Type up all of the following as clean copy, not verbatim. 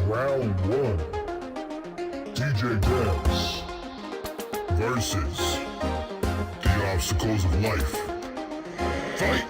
Round 1. JDun versus the obstacles of life. Fight!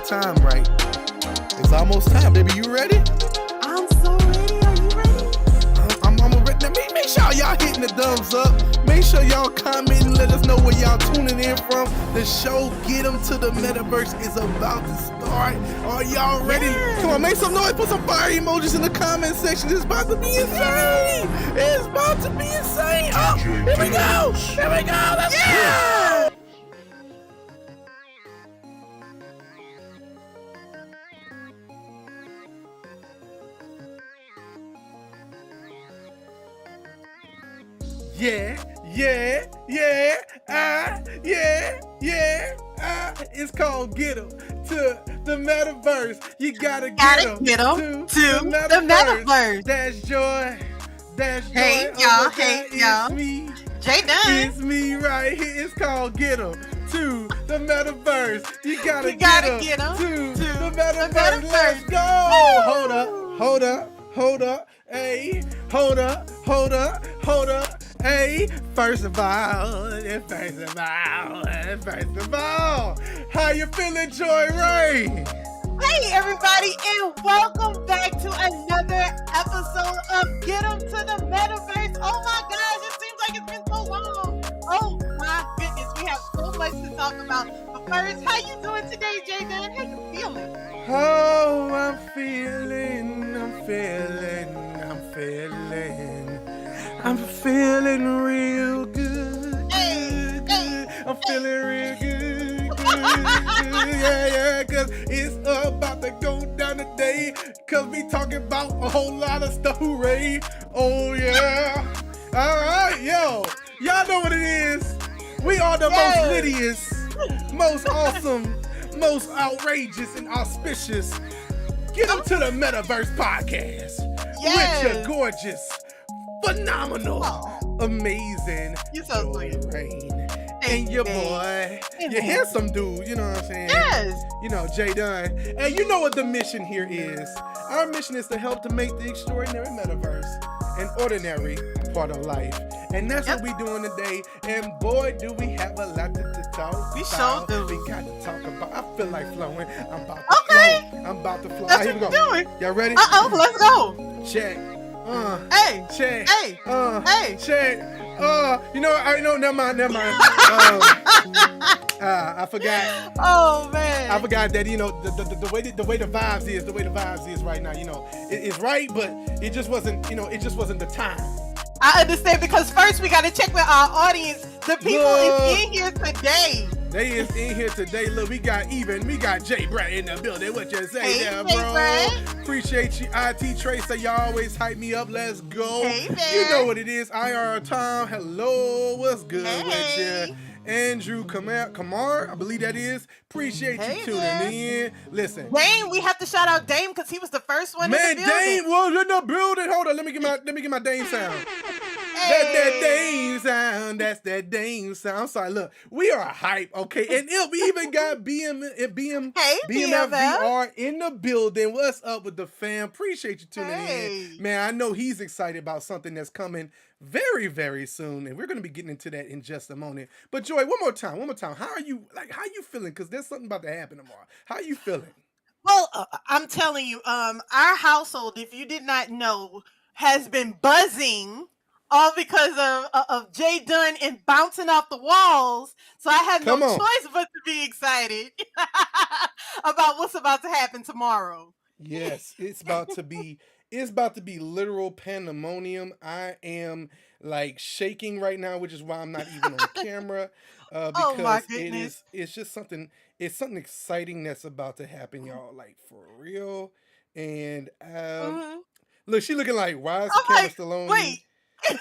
Time right. It's almost time, baby. You ready? I'm so ready. Are you ready? I'm ready. Now, make sure y'all hitting the thumbs up. Make sure y'all comment and let us know where y'all tuning in from. The show Get 'em to the Metaverse is about to start. Are y'all ready? Yeah. Come on, make some noise. Put some fire emojis in the comment section. It's about to be insane. It's about to be insane. Oh, here we go. Here we go. Let's go. It's called Get 'em to the Metaverse. You gotta get 'em to the Metaverse. That's Joy. That's Joy. Hey, y'all. Hey, y'all. It's me. JDun. It's me right here. It's called Get 'em to the Metaverse. You gotta We get gotta 'em get 'em to to the the Metaverse. Metaverse. Let's go. Woo. Hold up. Hey, hold up. Hey, first of all, how you feeling, JoyReign? Hey, everybody, and welcome back to another episode of Get 'em to the Metaverse. Oh my gosh, it seems like it's been so long. Oh my goodness, we have so much to talk about. But first, how you doing today, JDun? How you feeling? Oh, I'm feeling real good. I'm feeling real good. Yeah, cause it's about to go down today. Cause we talking about a whole lot of stuff, hooray. Oh yeah. All right, yo. Y'all know what it is. We are the most littiest, most awesome, most outrageous and auspicious Get 'em to the Metaverse podcast. With your gorgeous, phenomenal, amazing You so sweet. JoyReign. And your boy, your handsome dude, you know what I'm saying? Yes. You know, JDun. And you know what the mission here is. Our mission is to help to make the extraordinary metaverse an ordinary part of life. And that's what we doing today. And boy, do we have a lot to talk We about. sure do. We got to talk about. I feel like flowing. I'm about to flow. I'm about to fly. That's Here what we you're go. doing. Y'all ready? Let's go. Check. Hey. Check. Hey. Hey. Check. You know, never mind. I forgot. Oh man. I forgot that, you know, the way the vibes is right now, you know, it's right, but it just wasn't, you know, it just wasn't the time. I understand, because first we got to check with our audience. The people is in here today. They is in here today. Look, we got Jay Brett in the building. What you say Hey, there, Jay bro? Brett. Appreciate you, IT Tracer. Y'all always hype me up. Let's go. Hey, You there. know what it is. IR Tom. Hello. What's good with Hey. you? Andrew Kamar, I believe that is. Appreciate Hey you tuning there. in. Listen. Dame, we have to shout out Dame because he was the first one Man, in the building. Dame was in the building. Hold on, let me get my Dame sound. Hey. That's that Dame sound. That's that Dame sound. I'm sorry. Look, we are hype, okay? And we even got Hey, BMF VR in the building. What's up with the fam? Appreciate you tuning Hey. in. Man, I know he's excited about something that's coming very, very soon. And we're going to be getting into that in just a moment. But Joy, one more time. How are you feeling? Because there's something about to happen tomorrow. How are you feeling? Well, I'm telling you, our household, if you did not know, has been buzzing all because of JDun and bouncing off the walls. So I had Come no on. choice but to be excited about what's about to happen tomorrow. Yes, it's about to be literal pandemonium. I am like shaking right now, which is why I'm not even on camera. Oh my Because goodness. it's just something exciting that's about to happen, y'all. Like for real. And Mhm. look, she looking like, why is the I'm camera like, still on wait. me?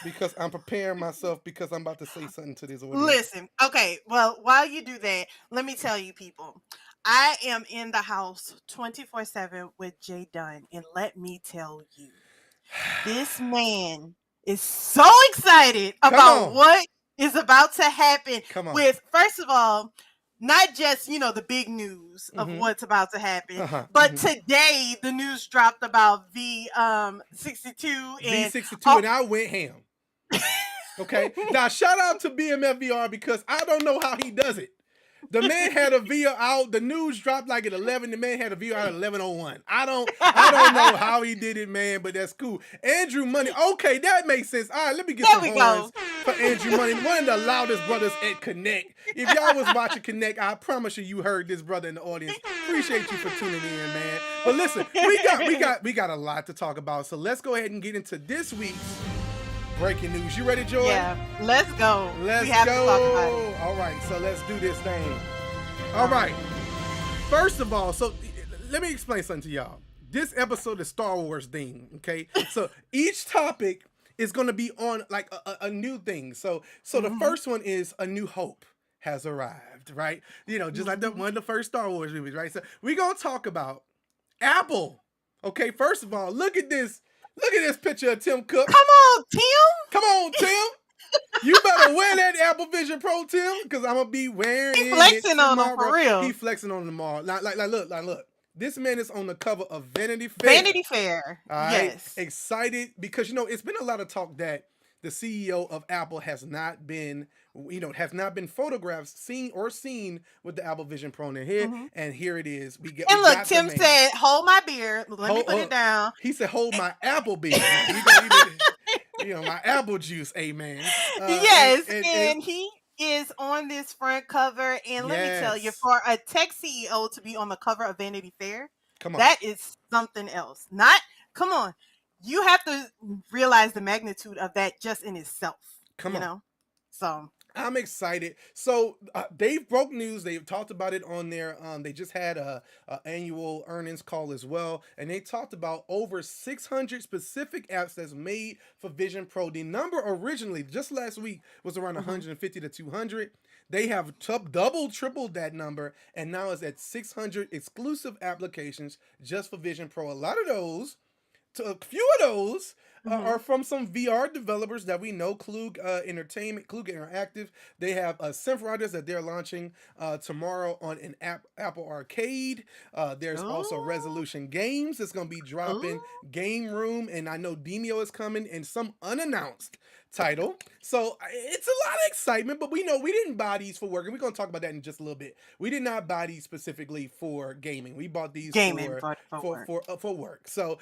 Because I'm preparing myself because I'm about to say something to this audience. Listen, okay, well, while you do that, let me tell you people, I am in the house 24/7 with JDun, and let me tell you, this man is so excited Come about on. what is about to happen Come on. with, first of all, not just, the big news of Mhm. what's about to happen, Uh-huh. but Mhm. today the news dropped about V62 and V62 and I went ham. Okay. Now shout out to BMF VR because I don't know how he does it. The man had a VR out. The news dropped like at 11. The man had a VR at 11:01. I don't know how he did it, man, but that's cool. Andrew Money. Okay, that makes sense. All right, let me get There some we horns go. for Andrew Money. One of the loudest brothers at Connect. If y'all was watching Connect, I promise you heard this brother in the audience. Appreciate you for tuning in, man. But listen, we got a lot to talk about. So let's go ahead and get into this week's breaking news. You ready, Joy? Yeah, let's go. Let's we have go. to talk about it. All right, so let's do this thing. All right. First of all, so let me explain something to y'all. This episode is Star Wars themed, okay? So each topic is going to be on like a new thing. So the first one is A New Hope has arrived, right? Just like one of the first Star Wars movies, right? So we're going to talk about Apple. Okay, first of all, look at this. Look at this picture of Tim Cook. Come on, Tim. Come on, Tim. You better wear that Apple Vision Pro, Tim, because I'm gonna be wearing He flexing on them for real. He flexing on them tomorrow. Look. This man is on the cover of Vanity Fair. Vanity Fair. All right? Yes. Excited because it's been a lot of talk that the CEO of Apple has not been photographed, seen with the Apple Vision Pro in their head, and here it is. And look, Tim said, "Hold my beer. Let me put it down." He said, "Hold my Apple beer." My apple juice, amen. Yes, and he is on this front cover, and let me tell you, for a tech CEO to be on the cover of Vanity Fair, that is something else. Come on, you have to realize the magnitude of that just in itself. Come on. So I'm excited. So they've broke news. They've talked about it on their. They just had a annual earnings call as well, and they talked about over 600 specific apps that's made for Vision Pro. The number originally, just last week, was around 150 to 200. They have tripled that number, and now it's at 600 exclusive applications just for Vision Pro. A lot of those. A few of those are from some VR developers that we know, Klug Entertainment, Klug Interactive. They have Synth Riders that they're launching tomorrow on an Apple Arcade. There's also Resolution Games that's going to be dropping Game Room, and I know Demio is coming, and some unannounced title. So it's a lot of excitement, but we know we didn't buy these for work, and we're going to talk about that in just a little bit. We did not buy these specifically for gaming. We bought these for work. So,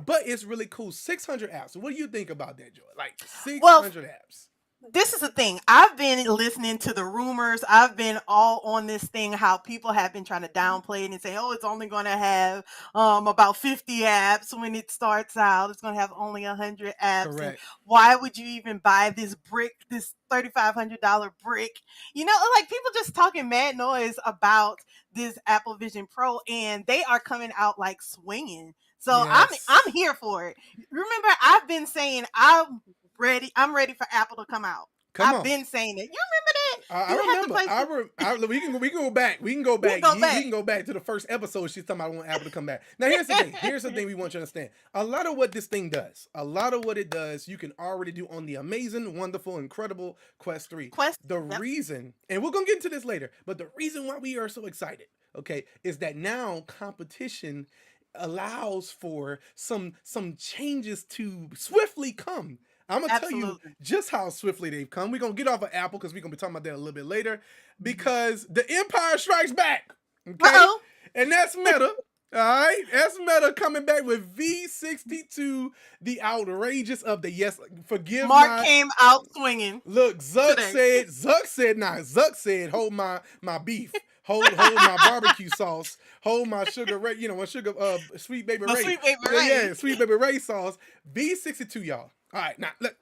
but it's really cool. 600 apps. What do you think about that, Joy? Like 600 apps. this is the thing. I've been listening to the rumors. I've been all on this thing how people have been trying to downplay it and say, "Oh, it's only going to have about 50 apps when it starts out. It's going to have only 100 apps." And Correct. why would you even buy this brick, this $3,500 brick? Like people just talking mad noise about this Apple Vision Pro, and they are coming out like swinging. So I'm Yes. I'm here for it. Remember, I've been saying I'm ready for Apple to come out. Come I've on. been saying it. You remember that? I You have to remember. play. We can go back. We can go back. Go We back. can go back to the first episode. She's talking about I want Apple to come back. Now here's the thing. Here's the thing we want you to understand. A lot of what this thing does, a lot of what it does, you can already do on the amazing, wonderful, incredible Quest 3. Quest. The Yep. reason, and we're gonna get into this later, but the reason why we are so excited, okay, is that now competition allows for some changes to swiftly come. I'm gonna tell you Absolutely. just how swiftly they've come. We're gonna get off of Apple because we're gonna be talking about that a little bit later. Because the Empire Strikes Back. Okay? Uh-oh. And that's Meta. All right, that's Meta coming back with V62, the outrageous of the yes. Forgive Mark came out swinging. Look, Zuck today. said, hold my beef, hold my barbecue sauce, hold my sugar, sweet baby The Ray, Sweet Baby Ray. yeah, sweet baby Ray sauce. V62, y'all. All right, now look,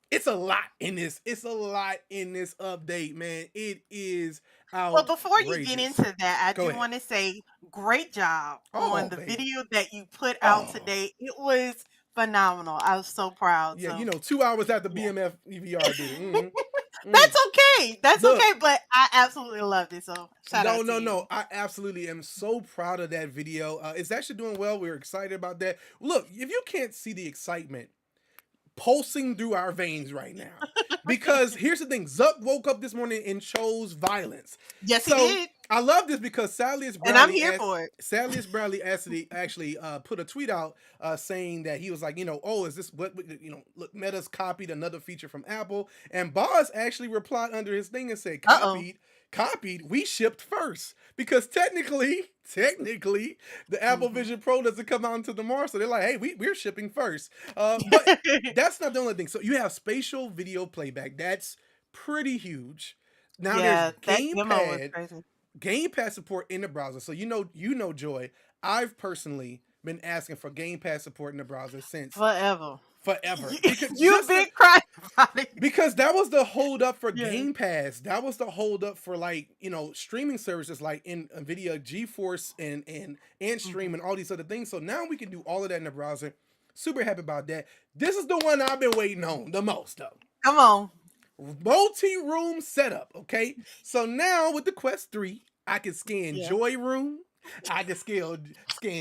it's a lot in this. It's a lot in this update, man. It is out. Well, before you get into that, I Go do ahead. want to say great job Oh, on the baby. video that you put out Oh. today. It was phenomenal. I was so proud. Yeah, So 2 hours after BMF EVR did it. that's okay. That's Look. okay. But I absolutely loved it. So shout out to you. No. I absolutely am so proud of that video. It's actually doing well. We're excited about that. Look, if you can't see the excitement pulsing through our veins right now, because here's the thing: Zuck woke up this morning and chose violence. Yes, So, he did. I love this because Sally's And I'm here for it. Sally's Bradley actually put a tweet out saying that he was like, oh, is this what look, Meta's copied another feature from Apple, and Boz actually replied under his thing and said, copied, we shipped first, because technically the Apple Vision Pro doesn't come out until tomorrow, so they're like, hey, we're shipping first. But that's not the only thing. So you have spatial video playback. That's pretty huge. Now Yeah, there's that demo was crazy. Gamepad support in the browser. So you know, Joy, I've personally been asking for Gamepad support in the browser since Forever. You've been crying about it. Because that was the hold up for Yeah. Game Pass. That was the hold up for streaming services like NVIDIA, GeForce, and Stream and all these other things. So now we can do all of that in the browser. Super happy about that. This is the one I've been waiting on the most though. Come on. Multi-room setup, okay? So now with the Quest 3, I can scan JoyReign. I can scan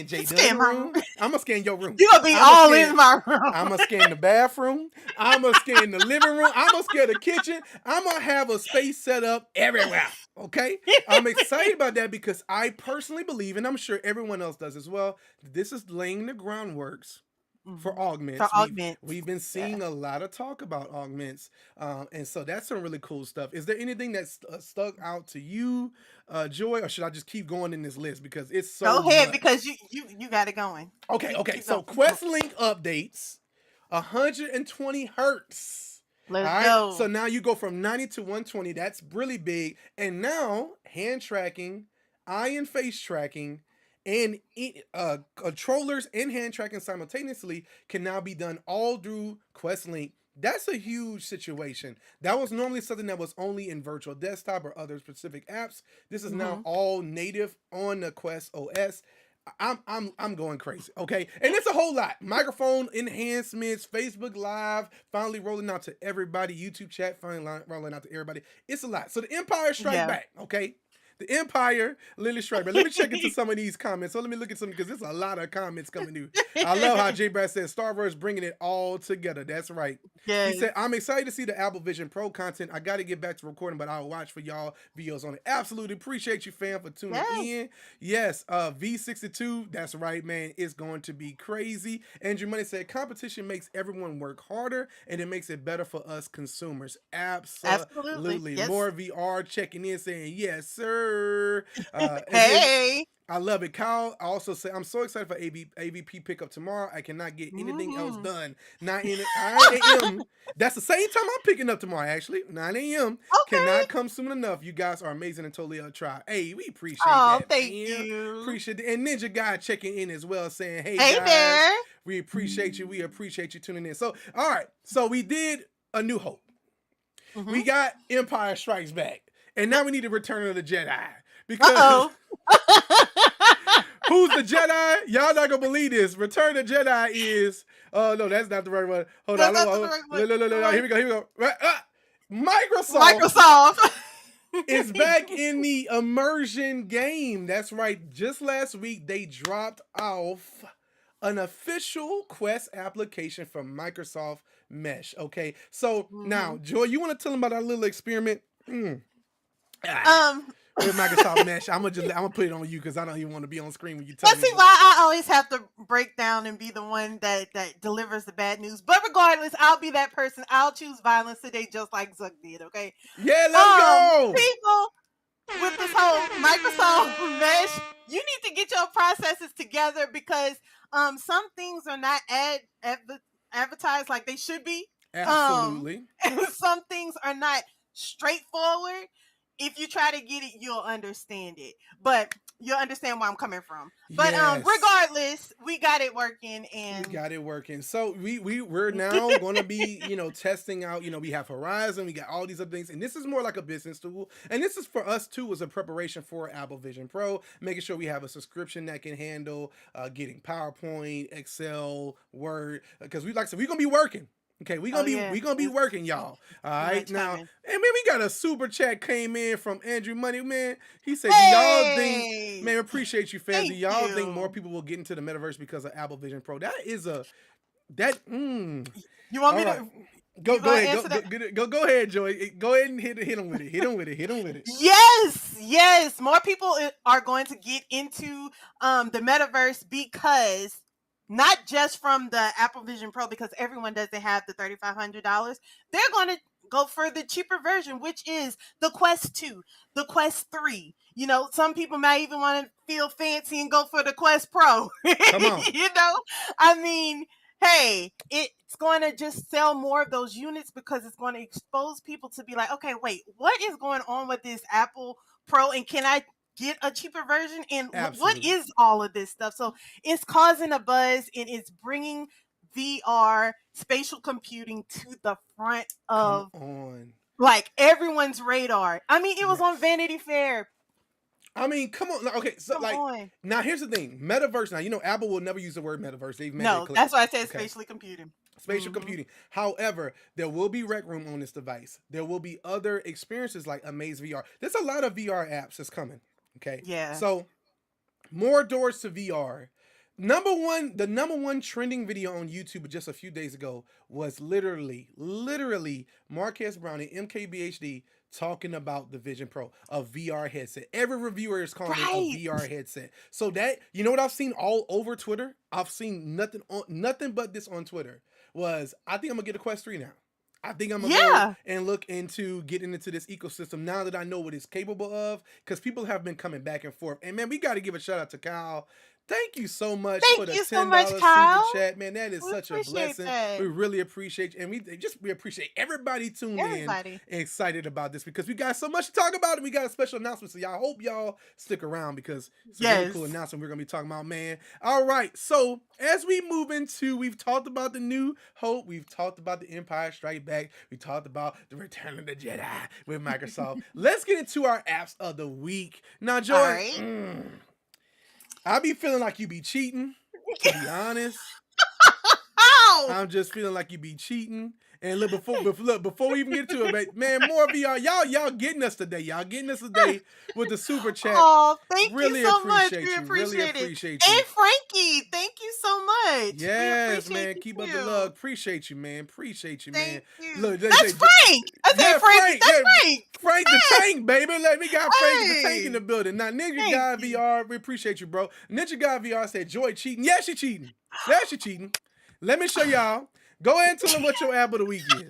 JDun room. I'm gonna scan your room. You gonna be all in my room. I'm gonna scan the bathroom. I'm gonna scan the living room. I'm gonna scan the kitchen. I'm gonna have a space set up everywhere. Okay? I'm excited about that because I personally believe, and I'm sure everyone else does as well, this is laying the groundworks for augments. We've been seeing a lot of talk about augments, and so that's some really cool stuff. Is there anything that's stuck out to you, Joy, or should I just keep going in this list because it's so? Go ahead, much. because you got it going. Okay. So Quest Link updates, 120 hertz. Let's go. So now you go from 90 to 120. That's really big, and now hand tracking, eye and face tracking, and controllers and hand tracking simultaneously can now be done all through Quest Link. That's a huge situation. That was normally something that was only in virtual desktop or other specific apps. This is now all native on the Quest OS. I'm going crazy, okay? And it's a whole lot. Microphone enhancements, Facebook Live finally rolling out to everybody, YouTube chat finally rolling out to everybody. It's a lot. So the Empire Strikes Back, okay? The Empire literally strike back. Let me check into some of these comments. So let me look at some because there's a lot of comments coming through. I love how J Brad says Star Wars bringing it all together. That's right. Yes. He said, I'm excited to see the Apple Vision Pro content. I got to get back to recording, but I'll watch for y'all videos on it. Absolutely appreciate you, fam, for tuning in. Yes, V62, that's right, man. It's going to be crazy. Andrew Money said, competition makes everyone work harder, and it makes it better for us consumers. Absolutely. Yes. More VR checking in saying, yes, sir. Hey. I love it. Kyle, I also say I'm so excited for AVP pickup tomorrow. I cannot get anything else done. 9 a.m. That's the same time I'm picking up tomorrow, actually. 9 a.m. Okay. Cannot come soon enough. You guys are amazing and totally on try. Hey, we appreciate that. Thank man. you. Appreciate it. And Ninja Guy checking in as well, saying, hey guys, there. we appreciate you. We appreciate you tuning in. So, all right. So we did A New Hope. We got Empire Strikes Back. And now we need to Return of the Jedi. Because who's the Jedi? Y'all not gonna believe this. Return of the Jedi is no, that's not the right one. Hold on. No. Here we go. Right, Microsoft is back in the immersion game. That's right. Just last week they dropped off an official Quest application from Microsoft Mesh. Okay. So now, Joy, you want to tell them about our little experiment? With Microsoft Mesh, I'm gonna put it on you because I don't even want to be on screen when you tell me. Let's see why I always have to break down and be the one that delivers the bad news. But regardless, I'll be that person. I'll choose violence today, just like Zuck did. Okay. Yeah, let's go. People with this whole Microsoft Mesh, you need to get your processes together because some things are not advertised like they should be. Absolutely. And some things are not straightforward. If you try to get it, you'll understand it. But you'll understand where I'm coming from. But regardless, we got it working So we're now going to be, testing out, we have Horizon, we got all these other things. And this is more like a business tool. And this is for us too, as a preparation for Apple Vision Pro, making sure we have a subscription that can handle getting PowerPoint, Excel, Word, because we're going to be working. Okay, we're gonna be working, y'all. All right, now, and man, we got a super chat came in from Andrew Money, man. He said, "Do y'all think, man, appreciate you, fans. Do y'all think more people will get into the metaverse because of Apple Vision Pro? That is You want me to go ahead, Joy. Go ahead and hit him with it. Yes. More people are going to get into the metaverse because. Not just from the Apple Vision Pro, because everyone doesn't have the $3,500. They're going to go for the cheaper version, which is the Quest 2, the Quest 3. Some people might even want to feel fancy and go for the Quest Pro. Come on. I mean, hey, it's going to just sell more of those units because it's going to expose people to be like, okay, wait, what is going on with this Apple Pro? And can I get a cheaper version? And what is all of this stuff? So it's causing a buzz and it's bringing VR spatial computing to the front of like everyone's radar. I mean, it was on Vanity Fair. I mean, come on. Okay, so now here's the thing. Metaverse. Now, Apple will never use the word metaverse. They've made it clear. That's why I said spatially computing. Spatial computing. However, there will be Rec Room on this device. There will be other experiences like Amaze VR. There's a lot of VR apps that's coming. Okay. Yeah. So more doors to VR. The number one trending video on YouTube just a few days ago was literally Marquez Brown and MKBHD talking about the Vision Pro, a VR headset. Every reviewer is calling it a VR headset. So that, what I've seen all over Twitter? I've seen nothing but this on Twitter. I think I'm gonna get a Quest 3 now. I think I'm gonna go and look into getting into this ecosystem now that I know what it's capable of, because people have been coming back and forth. And man, we got to give a shout out to Kyle. Thank you so much for the $10 super chat, man. That is such a blessing. We really appreciate you, and we appreciate everybody tuned in and excited about this because we got so much to talk about, and we got a special announcement. So y'all hope y'all stick around because it's a really cool announcement we're gonna be talking about, man. All right, so as we move into, we've talked about the New Hope, we've talked about the Empire Strike Back, we talked about the Return of the Jedi with Microsoft. Let's get into our apps of the week now, Joy. I be feeling like you be cheating, to be honest. I'm just feeling like you be cheating. And look, before we even get to it, man, more VR. Y'all getting us today. Y'all getting us today with the super chat. Oh, thank you so much. We appreciate it. And Frankie, thank you so much. Yes, man. Keep up the love. Appreciate you, man. Thank you. Look, that's Frank. I said Frank. That's Frank. Frank the Tank, baby. We got Frank the Tank in the building. Now, Ninja Guy VR, we appreciate you, bro. Ninja Guy VR said, Joy cheating. Yeah, she cheating. Let me show y'all. Go ahead and tell them what your app of the week is.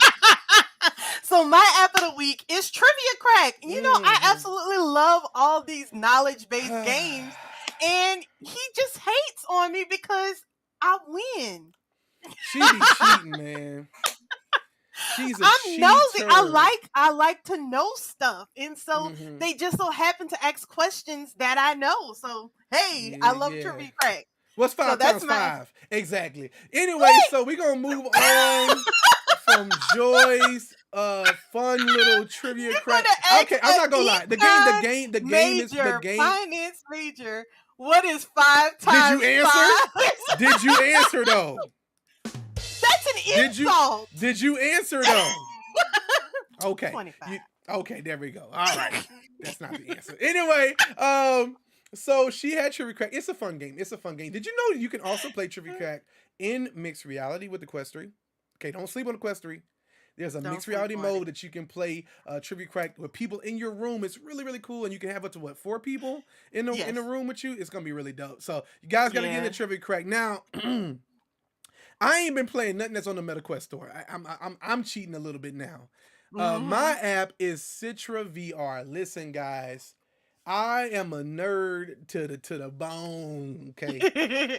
So my app of the week is Trivia Crack. I absolutely love all these knowledge-based games. and he just hates on me because I win. She be cheating, man. She's a I'm nosy. cheater. I like to know stuff, and so Mhm. they just so happen to ask questions that I know. So hey, I love Yeah. trivia crack. What's 5 that's times my- 5? Exactly. Anyway, so we're gonna move on from Joy's fun little trivia crack. gonna Okay, ask I'm a not gonna lie. The game is the game. finance major. What is 5 times Did you answer? 5? Did you answer though? That's an insult. Did you answer though? Okay. 25. Okay, there we go. All right. That's not the answer. Anyway, so she had Trivia Crack. It's a fun game. It's a fun game. Did you know you can also play Trivia Crack in mixed reality with the Quest 3? Okay, don't sleep on the Quest 3. There's a mixed reality mode that you can play Trivia Crack with people in your room. It's really, really cool. And you can have up to, 4 people in the room with you? It's going to be really dope. So you guys got to get into Trivia Crack. Now, I ain't been playing nothing that's on the MetaQuest store. I'm cheating a little bit now. My app is Citra VR. Listen, guys, I am a nerd to the bone. Okay,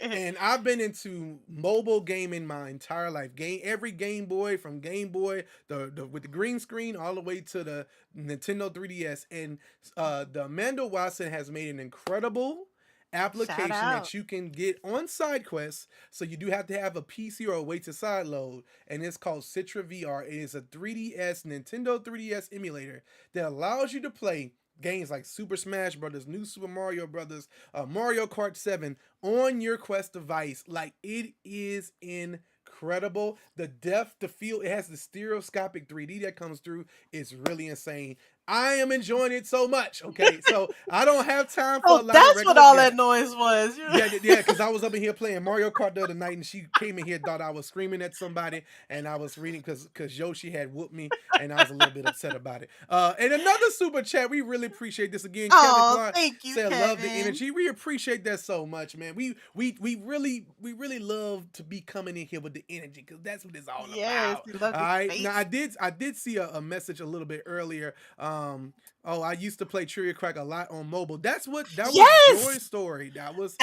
and I've been into mobile gaming my entire life. Every Game Boy, from Game Boy with the green screen all the way to the Nintendo 3DS, and the Amanda Watson has made an incredible application that you can get on side quests. So you do have to have a PC or a way to side load, and it's called Citra VR. It is a 3DS Nintendo 3DS emulator that allows you to play games like Super Smash Brothers, New Super Mario Brothers, Mario Kart 7 on your Quest device. Like, it is incredible. The depth, the feel, it has the stereoscopic 3D that comes through. It's really insane. I am enjoying it so much. Okay, so I don't have time for a lot of that's what all that noise was. Yeah, because I was up in here playing Mario Kart the other night, and she came in here, thought I was screaming at somebody, and I was reading because Yoshi had whooped me, and I was a little bit upset about it. And another super chat, we really appreciate this again. Kevin Clark thank you, said, Kevin. "Love the energy." We appreciate that so much, man. We really love to be coming in here with the energy, because that's what it's all about. We love All right. space. Now I did see a message a little bit earlier. I used to play Trivia Crack a lot on mobile. That was Joy's story. That was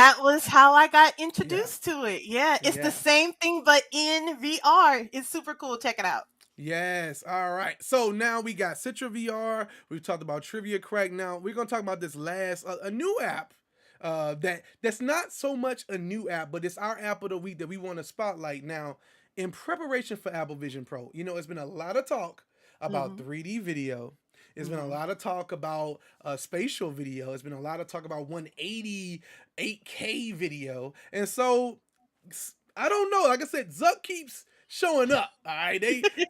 how I got introduced to it. Yeah, it's the same thing, but in VR. It's super cool. Check it out. Yes. All right. So now we got Citra VR. We've talked about Trivia Crack. Now we're gonna talk about this last a new app. That's not so much a new app, but it's our app of the week that we want to spotlight. Now, in preparation for Apple Vision Pro, it's been a lot of talk about 3D video. It's been a lot of talk about spatial video. It's been a lot of talk about 180 8K video. And so, I don't know. Like I said, Zuck keeps showing up. All right,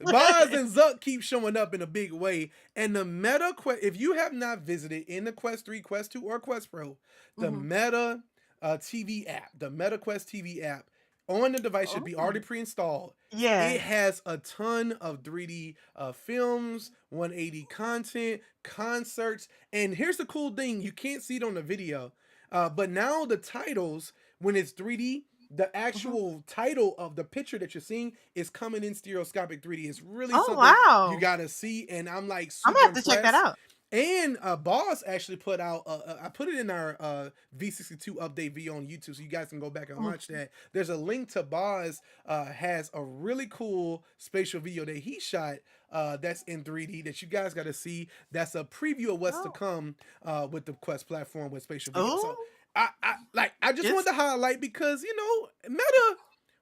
Boz and Zuck keep showing up in a big way. And the Meta Quest, if you have not visited in the Quest 3, Quest 2, or Quest Pro, the Meta TV app, the Meta Quest TV app on the device should be already pre-installed. Yeah. It has a ton of 3D films, 180 content, concerts. And here's the cool thing. You can't see it on the video. But now the titles, when it's 3D, the actual title of the picture that you're seeing is coming in stereoscopic 3D. It's really something you got to see. And I'm like, super I'm going to have to check that impressed. out. And Boss actually put out, I put it in our V62 update video on YouTube, so you guys can go back and watch that. There's a link to Boz has a really cool spatial video that he shot that's in 3D that you guys got to see. That's a preview of what's to come with the Quest platform with spatial video. So I just wanted to highlight, because Meta,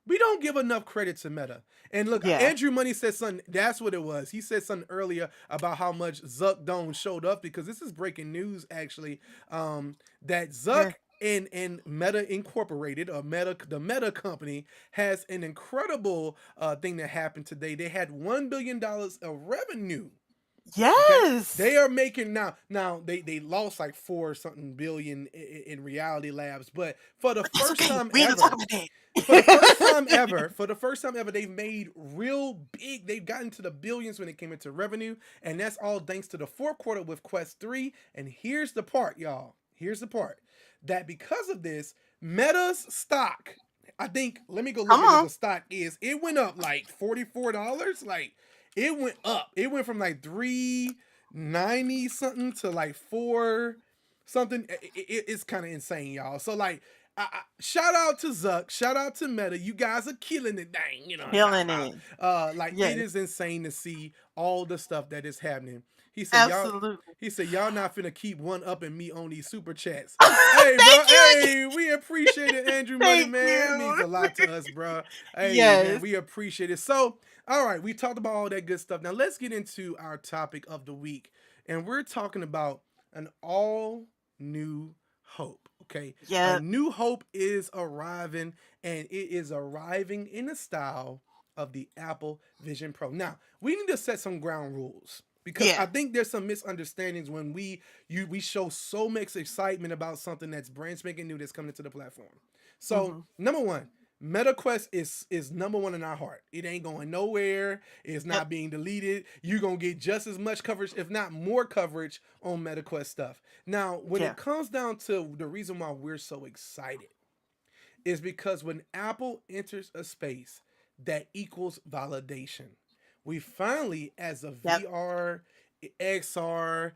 we don't give enough credit to Meta. And look, Andrew Money said something. That's what it was. He said something earlier about how much Zuck Doan showed up, because this is breaking news actually. That Zuck and Meta Incorporated, or the Meta company, has an incredible thing that happened today. They had $1 billion of revenue. Yes. Okay? They are making now they lost like 4 something billion in Reality Labs, but for the first time ever, for the first time ever, they've made real big. They've gotten to the billions when it came into revenue, and that's all thanks to the 4th quarter with Quest 3. And here's the part, y'all. Here's the part that because of this, Meta's stock, I think, let me go look at what the stock is. It went up like $44. Like, it went up. It went from like $390 something to like something. It's kind of insane, y'all. So like, shout out to Zuck, shout out to Meta. You guys are killing it, dang. You know what I'm talking Killing about? it. Like Yes, it is insane to see all the stuff that is happening. He said, y'all. absolutely. He said, y'all not finna keep one upping me on these super chats. Hey, bro. Thank you. Hey, we appreciate it, Andrew Money, Thank man. It means you. a lot to us, bro. Hey, man, Yes. we appreciate it. So, all right, we talked about all that good stuff. Now, let's get into our topic of the week. And we're talking about an all new hope. Okay. A Yep. new hope is arriving, and it is arriving in the style of the Apple Vision Pro. Now, we need to set some ground rules because I Yeah. think there's some misunderstandings when we show so much excitement about something that's brand spanking new that's coming into the platform. So, Hmm. number one, MetaQuest is number one in our heart. It ain't going nowhere. It's Yep. not being deleted. You're gonna get just as much coverage, if not more coverage, on MetaQuest stuff. Now, when Yeah. it comes down to the reason why we're so excited, is because when Apple enters a space that equals validation, we finally, as a Yep. VR, XR,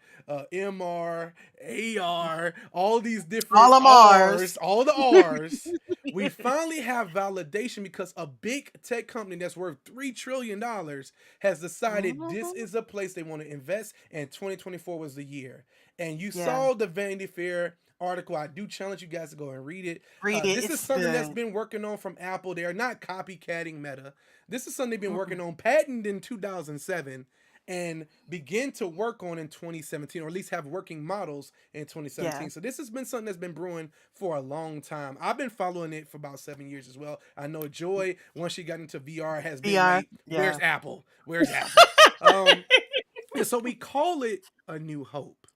MR, AR, all these different All of R's, Mars. all the R's, we finally have validation because a big tech company that's worth $3 trillion has decided this Hmm. is a place they want to invest, and 2024 was the year. And you Yeah. saw the Vanity Fair article. I do challenge you guys to go and read it. Read it. This is It's something that's good. been working on from Apple. They are not copycatting Meta. This is something they've been Mm-mm. working on, patented in 2007, and begin to work on in 2017, or at least have working models in 2017. Yeah. So this has been something that's been brewing for a long time. I've been following it for about 7 years as well. I know Joy, once she got into VR, has been VR. like, "Where's Yeah. Apple? Where's Apple?" And so we call it a new hope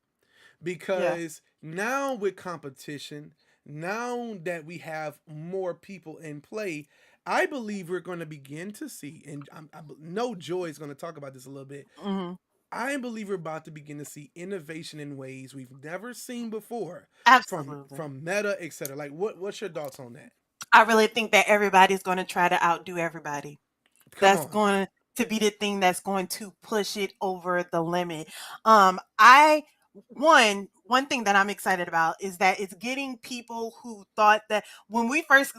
Yeah. because now with competition, now that we have more people in play, I believe we're going to begin to see, and I know Joy is going to talk about this a little bit. Hmm. I believe we're about to begin to see innovation in ways we've never seen before from Absolutely. Meta, etc. Like, what's your thoughts on that? I really think that everybody's going to try to outdo everybody. Come That's on. going to be the thing that's going to push it over the limit. I one thing that I'm excited about is that it's getting people who thought that when we first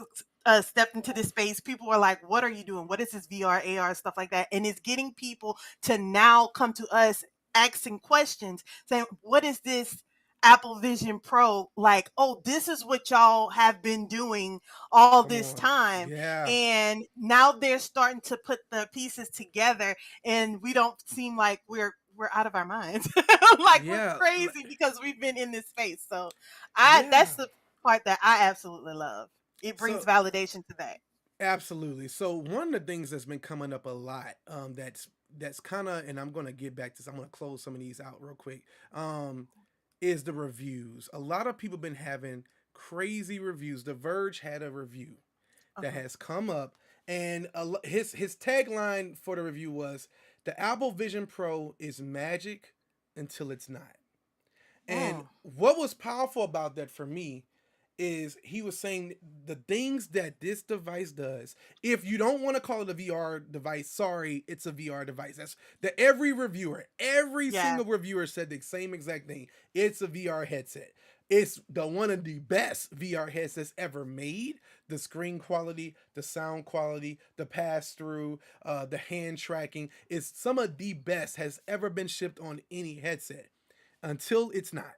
stepped into this space, people were like, "What are you doing? What is this VR, AR, stuff like that?" And it's getting people to now come to us asking questions, saying, "What is this?" Apple Vision Pro, like, oh, this is what y'all have been doing all Come this on. time. Yeah. And now they're starting to put the pieces together, and we don't seem like we're out of our minds. Like we're Yeah. crazy because we've been in this space. So Yeah. that's the part that I absolutely love. It brings So validation to that. absolutely. So one of the things that's been coming up a lot, that's kind of, and I'm gonna get back to this. I'm gonna close some of these out real quick. Is the reviews. A lot of people been having crazy reviews. The Verge had a review that Uh-huh. has come up, and his tagline for the review was, "The Apple Vision Pro is magic until it's not." And Mm, what was powerful about that for me is he was saying the things that this device does. If you don't want to call it a VR device, sorry, it's a VR device. That's the every yeah, single reviewer said the same exact thing. It's a VR headset. It's the one of the best VR headsets ever made. The screen quality, the sound quality, the pass through, the hand tracking is some of the best has ever been shipped on any headset until it's not.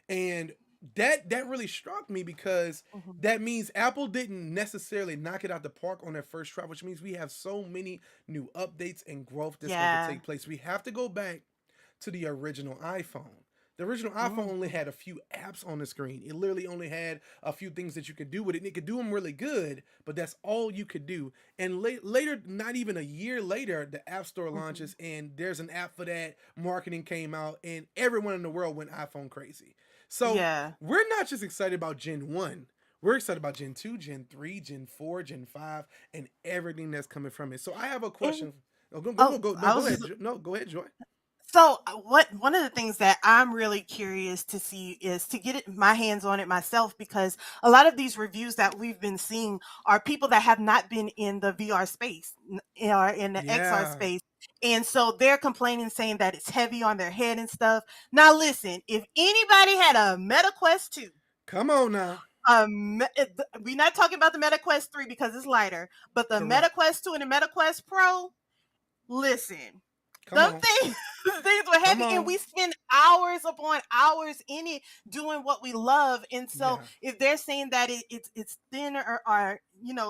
And that really struck me because mhm, that means Apple didn't necessarily knock it out the park on their first try, which means we have so many new updates and growth that's going to yeah, take place. We have to go back to the original iPhone. The original iPhone mm, only had a few apps on the screen. It literally only had a few things that you could do with it. And it could do them really good, but that's all you could do. And later, not even a year later, the App Store mhm. launches and there's an app for that. Marketing came out, and everyone in the world went iPhone crazy. So Yeah. we're not just excited about Gen 1. We're excited about Gen 2, Gen 3, Gen 4, Gen 5, and everything that's coming from it. So I have a And question. Oh, go, go, go, oh, go. No, I go was ahead. just No, go ahead, Joy. so what one of the things that I'm really curious to see is to get my hands on it myself, because a lot of these reviews that we've been seeing are people that have not been in the VR space or in the XR Yeah. space. And so they're complaining, saying that it's heavy on their head and stuff. Now, listen, if anybody had a Meta Quest 2, Come on now. we're not talking about the Meta Quest 3 because it's lighter, but the Meta Correct. Quest 2 and the Meta Quest Pro, listen, Come them on. things, things were heavy, and we spend hours upon hours in it doing what we love. And so Yeah. if they're saying that it's thinner or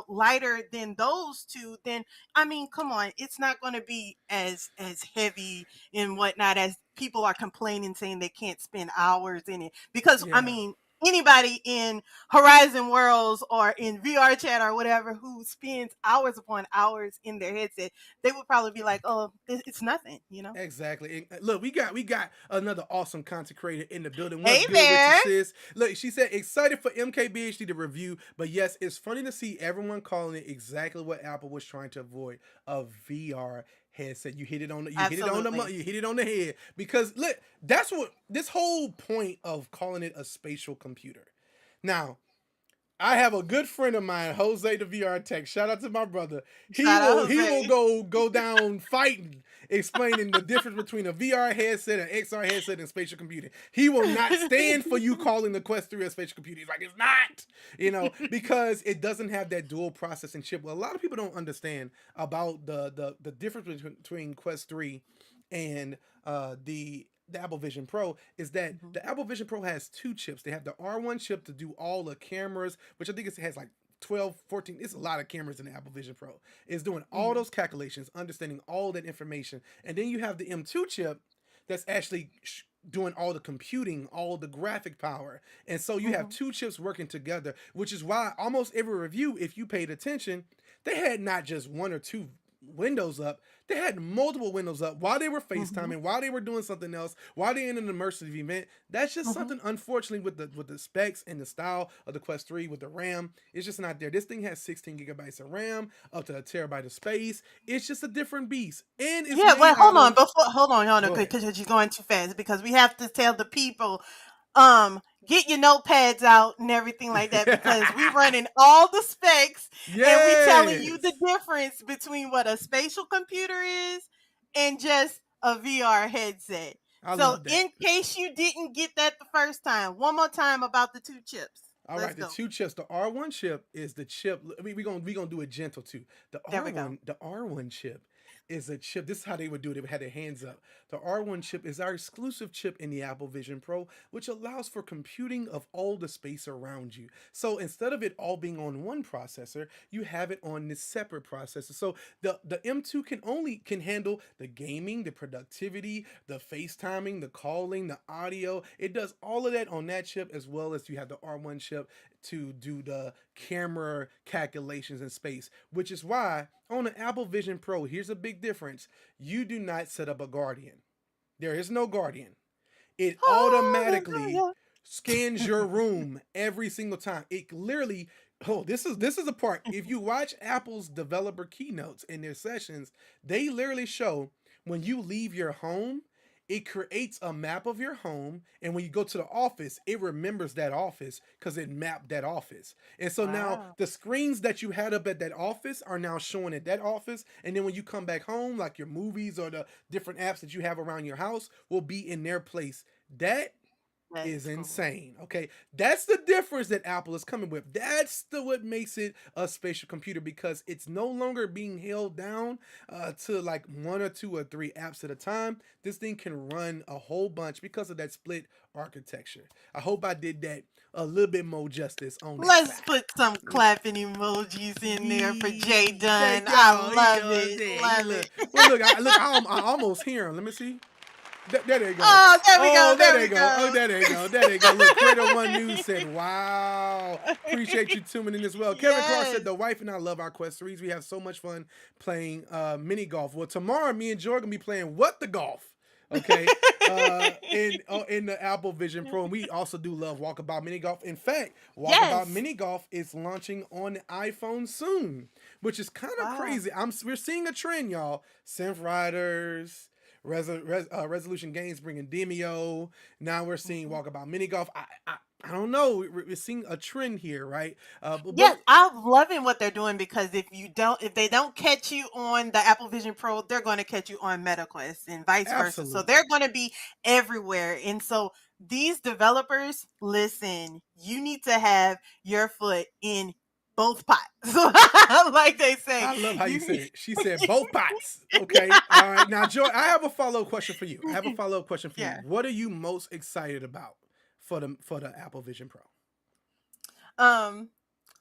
lighter than those two, then I mean, come on, it's not going to be as heavy and whatnot as people are complaining, saying they can't spend hours in it. Because I Yeah. mean, anybody in Horizon Worlds or in VR chat or whatever who spends hours upon hours in their headset, they would probably be like, "Oh, it's nothing," you know. Exactly. And look, we got another awesome content creator in the building. What's Hey good with there. you, sis? Look, she said excited for MKBHD to review, but yes, it's funny to see everyone calling it exactly what Apple was trying to avoid: a VR headset. You hit it on the Absolutely. you hit it on the head, because look, that's what this whole point of calling it a spatial computer. Now, I have a good friend of mine, Jose the VR Tech. Shout out to my brother. Shout out He Jose. will go down fighting, explaining the difference between a VR headset, an XR headset, and spatial computing. He will not stand for you calling the Quest 3 a spatial computer. He's like, it's not, because it doesn't have that dual processing chip. Well, a lot of people don't understand about the difference between Quest 3 and the Apple Vision Pro is that the Apple Vision Pro has two chips. They have the R1 chip to do all the cameras, which I think it has like 12, 14. It's a lot of cameras in the Apple Vision Pro. It's doing all those calculations, understanding all that information. And then you have the M2 chip that's actually doing all the computing, all the graphic power. And so you have two chips working together, which is why almost every review, if you paid attention, they had not just one or two windows up. They had multiple windows up while they were FaceTiming, while they were doing something else, while they're in an immersive event. That's just something, unfortunately, with the specs and the style of the Quest 3 with the RAM. It's just not there. This thing has 16 gigabytes of RAM, up to a terabyte of space. It's just a different beast. And it's Wait, hold on, because you're going too fast. Because we have to tell the people, get your notepads out and everything like that, because we running all the specs and we telling you the difference between what a spatial computer is and just a VR headset. So in case you didn't get that the first time, one more time about the two chips. All right, the two chips. The R1 chip is the chip. We're gonna do it gentle too. The R1 chip is a chip. This is how they would do it. They would have their hands up. The R1 chip is our exclusive chip in the Apple Vision Pro, which allows for computing of all the space around you. So instead of it all being on one processor, you have it on this separate processor. So the M2 can handle the gaming, the productivity, the FaceTiming, the calling, the audio. It does all of that on that chip, as well as you have the R1 chip to do the camera calculations in space, which is why on the Apple Vision Pro, here's a big difference. You do not set up a Guardian. There is no Guardian. It automatically scans your room every single time. It literally, this is a part. If you watch Apple's developer keynotes in their sessions, they literally show when you leave your home, it creates a map of your home, and when you go to the office, it remembers that office because it mapped that office. And so now the screens that you had up at that office are now showing at that office, and then when you come back home, like your movies or the different apps that you have around your house will be in their place. That is insane. Okay, that's the difference that Apple is coming with. That's what makes it a spatial computer, because it's no longer being held down to like one or two or three apps at a time. This thing can run a whole bunch because of that split architecture. I hope I did that a little bit more justice on that. Let's put some clapping emojis in there for JDun. I love it. Love it. Well, look, I almost hear him. Let me see. There they go. Oh, there we go. There they go. Oh, there they go. There they go. Look, Creator One News said, "Wow, appreciate you tuning in as well." Kevin Clark said, "The wife and I love our Quest 3s. We have so much fun playing mini golf." Well, tomorrow, me and Joy are gonna be playing what the golf. Okay, in the Apple Vision Pro, and we also do love Walkabout Mini Golf. In fact, Walkabout Mini Golf is launching on the iPhone soon, which is kind of crazy. We're seeing a trend, y'all. Synth Riders. Resolution Games bringing Demio. Now we're seeing Walkabout Mini Golf. I don't know. We're seeing a trend here, right? Yes, I'm loving what they're doing because if they don't catch you on the Apple Vision Pro, they're going to catch you on MetaQuest and vice versa. So absolutely. they're going to be everywhere. And so these developers, listen, you need to have your foot in both pots, like they say. I love how you said it. She said both pots. Okay. All right. Now, Joy, I have a follow-up question for you. Yeah. What are you most excited about for the Apple Vision Pro?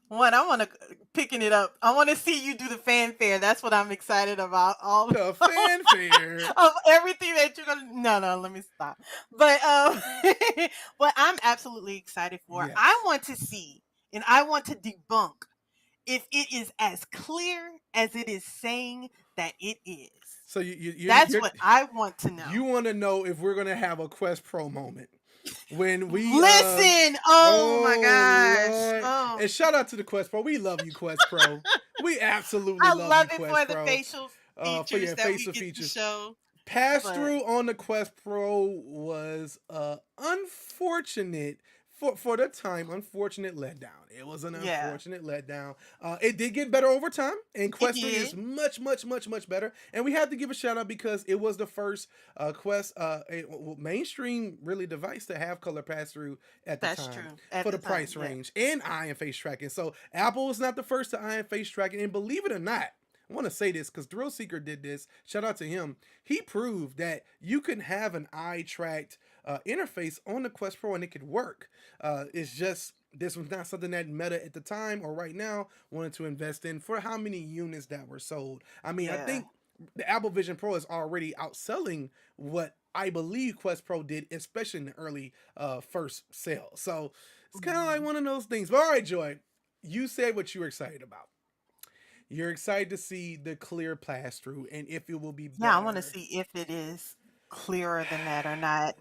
One, I want to picking it up. I want to see you do the fanfare. That's what I'm excited about. All The fanfare. of everything that you're gonna. No, let me stop. But what I'm absolutely excited for. Yes. I want to see and I want to debunk if it is as clear as it is saying that it is. So That's what I want to know. You want to know if we're gonna have a Quest Pro moment when we listen. Oh my gosh! Lord. Oh. And shout out to the Quest Pro. We love you, Quest Pro. We absolutely I love love you, it Quest for Pro. the facial features for your that facial we get features. to show. Pass through on the Quest Pro was unfortunate for the time. Unfortunate letdown. It was an unfortunate letdown. It did get better over time, and Quest 3 is much better. And we had to give a shout out because it was the first Quest mainstream really device to have color pass through at the time for the price range and eye and face tracking. So Apple was not the first to eye and face tracking, and believe it or not, I want to say this because Thrill Seeker did this. Shout out to him. He proved that you can have an eye tracked interface on the Quest Pro and it could work. It's just this was not something that Meta at the time or right now wanted to invest in for how many units that were sold. I mean, I think the Apple Vision Pro is already outselling what I believe Quest Pro did, especially in the early first sale. So it's kind of like one of those things. But all right, Joy, you said what you were excited about. You're excited to see the clear pass through and if it will be better. Yeah, I want to see if it is clearer than that or not.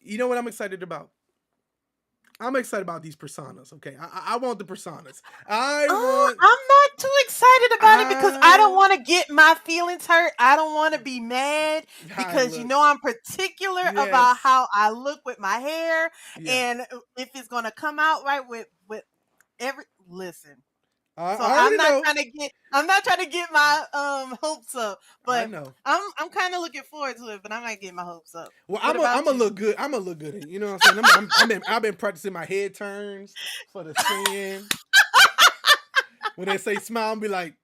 You know what I'm excited about? I'm excited about these personas. Okay, I want the personas. I'm not too excited about it because I don't want to get my feelings hurt. I don't want to be mad because I'm particular about how I look with my hair and if it's gonna come out right with every listen. I'm not trying to get my hopes up, but I'm kind of looking forward to it. But I'm not getting my hopes up. Well, I'm gonna look good. I'm gonna look good. You know what I'm saying? I've been practicing my head turns for the stand. When they say smile, I'll be like,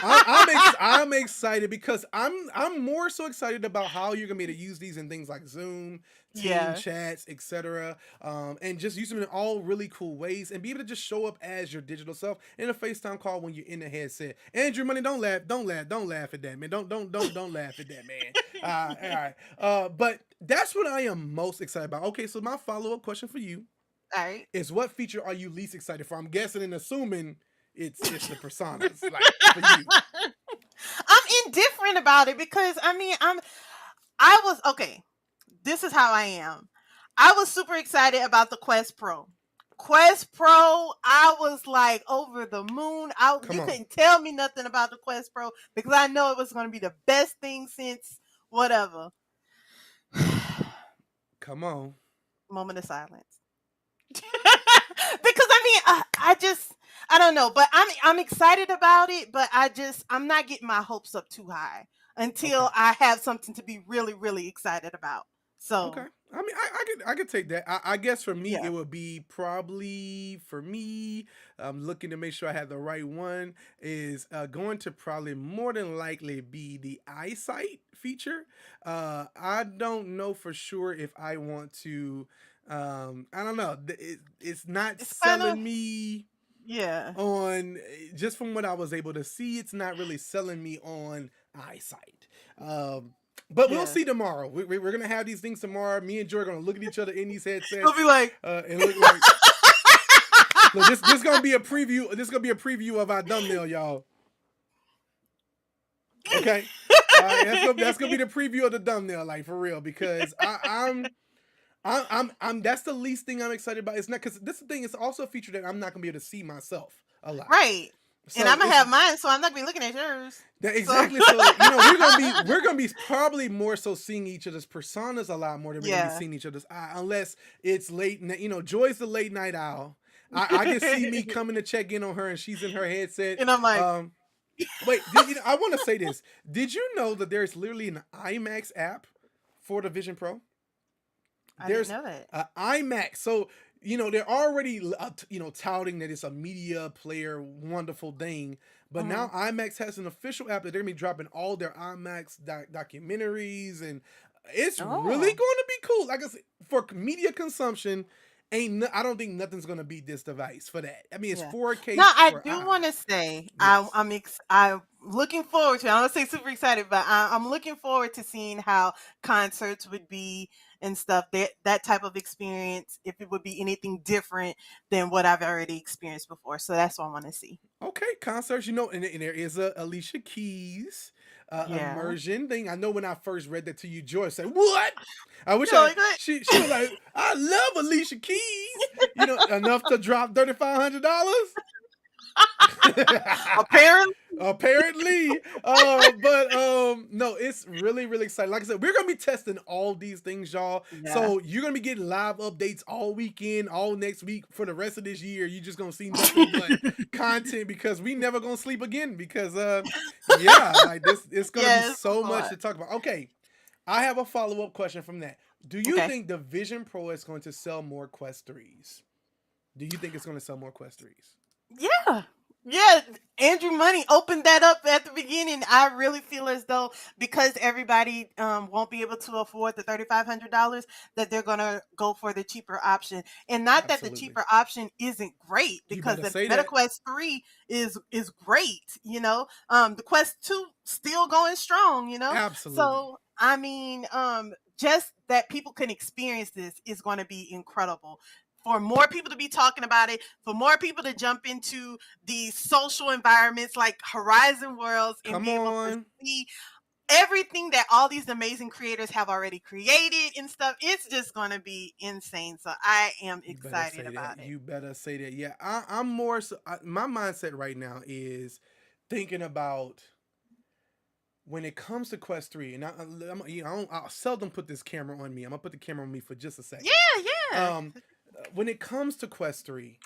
I'm excited because I'm more so excited about how you're gonna be able to use these in things like Zoom, team chats, etc. And just use them in all really cool ways and be able to just show up as your digital self in a FaceTime call when you're in the headset. Andrew Money, don't laugh at that, man. Don't laugh at that, man. All right. But that's what I am most excited about. Okay, so my follow-up question for you is what feature are you least excited for? I'm guessing and assuming it's the personas, like for you. I'm indifferent about it because this is how I am. I was super excited about the Quest Pro. I was like over the moon. You couldn't tell me nothing about the Quest Pro because I know it was going to be the best thing since whatever. Come on. Moment of silence. Because I don't know, but I'm excited about it, but I'm not getting my hopes up too high until I have something to be really, really excited about. So I mean, I could take that. I guess for me, it would be probably I'm looking to make sure I have the right one. Is going to probably more than likely be the eyesight feature. I don't know for sure if I want to. I don't know. It's not selling me. Yeah. On just from what I was able to see, it's not really selling me on eyesight. But we'll see tomorrow. We're gonna have these things tomorrow. Me and Joy are gonna look at each other in these headsets. We'll be like, and look like. Look, this gonna be a preview. This is gonna be a preview of our thumbnail, y'all. Okay, that's gonna be the preview of the thumbnail, like for real, because I'm that's the least thing I'm excited about. It's not because this thing is also a feature that I'm not gonna be able to see myself a lot. Right. So and I'm gonna have mine, so I'm not gonna be looking at yours. exactly. So we're gonna be probably more so seeing each other's personas a lot more than we're gonna be seeing each other's eye, unless it's late. Joy's the late night owl. I can see me coming to check in on her, and she's in her headset, and I'm like, wait. I want to say this. Did you know that there's literally an IMAX app for the Vision Pro? There's didn't know that. IMAX. So they're already touting that it's a media player wonderful thing, but now IMAX has an official app that they're gonna be dropping all their IMAX documentaries, and it's really going to be cool. Like I said, for media consumption, I don't think nothing's gonna beat this device for that. I mean, it's 4K. No, I do want to say I'm looking forward to. I don't say super excited, but I'm looking forward to seeing how concerts would be and stuff. That type of experience, if it would be anything different than what I've already experienced before. So that's what I want to see. Okay, concerts. And there is a Alicia Keys immersion thing. I know when I first read that to you, Joy said, "What?" I wish she was like, "I love Alicia Keys," enough to drop $3,500. Apparently, but no, it's really, really exciting. Like I said, we're gonna be testing all these things, y'all. Yeah. So you're gonna be getting live updates all weekend, all next week for the rest of this year. You're just gonna see nothing but content because we never gonna sleep again. Because like this, it's gonna be so much to talk about. Okay, I have a follow-up question from that. Do you think the Vision Pro is going to sell more Quest 3s? Do you think it's going to sell more Quest 3s? Yeah, Andrew Money opened that up at the beginning. I really feel as though because everybody won't be able to afford the $3,500, that they're going to go for the cheaper option. And not that the cheaper option isn't great, because the Meta Quest 3 is great, the Quest 2 still going strong, Absolutely. So, I mean, just that people can experience this is going to be incredible. For more people to be talking about it, for more people to jump into these social environments like Horizon Worlds and be able to see everything that all these amazing creators have already created and stuff, it's just going to be insane. So I am excited about it. You better say that. Yeah, I'm more so. My mindset right now is thinking about when it comes to Quest 3, and I'll seldom put this camera on me. I'm gonna put the camera on me for just a second. Yeah. When it comes to Quest 3,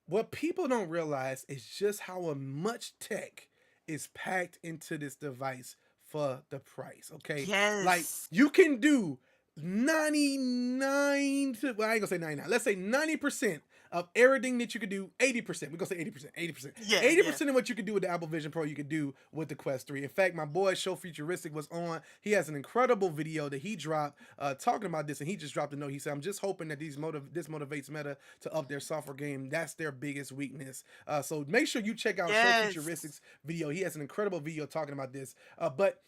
what people don't realize is just how much tech is packed into this device for the price. Okay. Yes. Like you can do 99 to, well, I ain't gonna say 99. Let's say 90% of everything that you could do. 80%. We're gonna say 80%. Yeah, 80% of what you could do with the Apple Vision Pro, you could do with the Quest 3. In fact, my boy Show Futuristic was on. He has an incredible video that he dropped talking about this, and he just dropped a note. He said, "I'm just hoping that this motivates Meta to up their software game. That's their biggest weakness." So make sure you check out Show Futuristic's video. He has an incredible video talking about this. But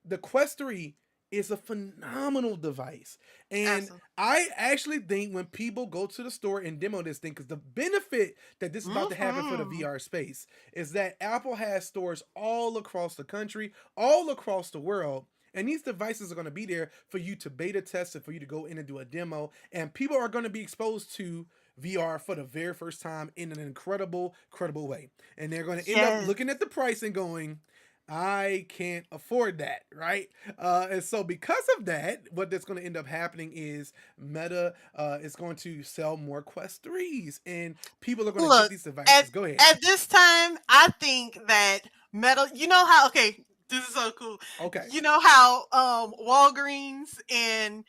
the Quest 3 is a phenomenal device. And absolutely. I actually think when people go to the store and demo this thing, because the benefit that this is about to happen for the VR space is that Apple has stores all across the country, all across the world. And these devices are going to be there for you to beta test it, for you to go in and do a demo. And people are going to be exposed to VR for the very first time in an incredible way. And they're going to end up looking at the price and going, I can't afford that, right? And so because of that, what that's going to end up happening is Meta is going to sell more Quest 3s, and people are going to get these devices. Go ahead. At this time, I think that Meta, this is so cool. Okay. You know how Walgreens and